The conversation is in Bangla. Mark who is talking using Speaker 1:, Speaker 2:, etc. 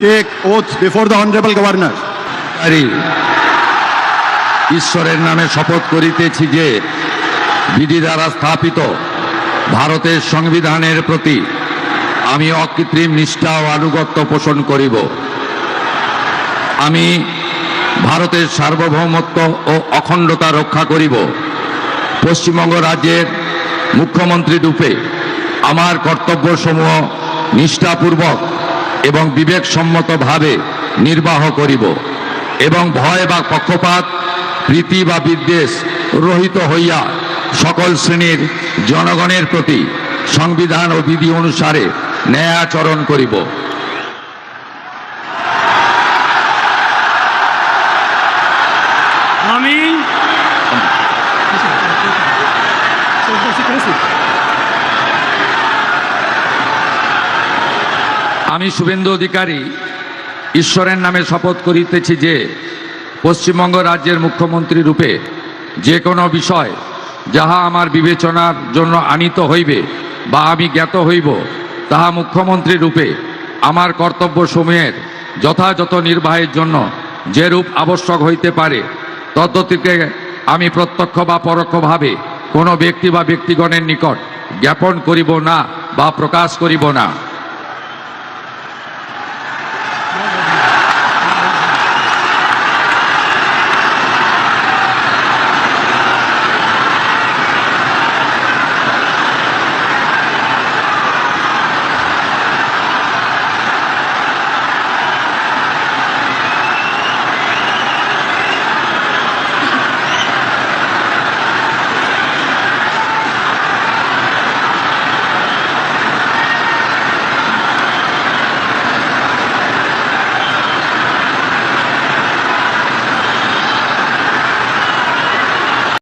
Speaker 1: Take oath before the Honorable Governor.
Speaker 2: ঈশ্বরের নামে শপথ করিতেছি যে বিধি দ্বারা স্থাপিত ভারতের সংবিধানের প্রতি আমি অকৃত্রিম নিষ্ঠা ও আনুগত্য পোষণ করিব। আমি ভারতের সার্বভৌমত্ব ও অখণ্ডতা রক্ষা করিব। পশ্চিমবঙ্গ রাজ্যের মুখ্যমন্ত্রী রূপে আমার কর্তব্যসমূহ নিষ্ঠাপূর্বক এবং বিবেকসম্মতভাবে নির্বাহ করিব এবং ভয় বা পক্ষপাত প্রীতি বা বিদ্বেষ রহিত হইয়া সকল শ্রেণীর জনগণের প্রতি সংবিধান ও বিধি অনুসারে ন্যায় আচরণ করিব। আমি শুভেন্দু অধিকারী ঈশ্বরের নামে শপথ করিতেছি যে পশ্চিমবঙ্গ রাজ্যের মুখ্যমন্ত্রী রূপে যে কোনো বিষয় যাহা আমার বিবেচনার জন্য আনীত হইবে বা আমি জ্ঞাত হইব, তাহা মুখ্যমন্ত্রী রূপে আমার কর্তব্যসমূহের যথাযথ নির্বাহের জন্য যেরূপ আবশ্যক হইতে পারে তদ্গতিকে আমি প্রত্যক্ষ বা পরোক্ষভাবে কোনো ব্যক্তি বা ব্যক্তিগণের নিকট জ্ঞাপন করিব না বা প্রকাশ করিব না।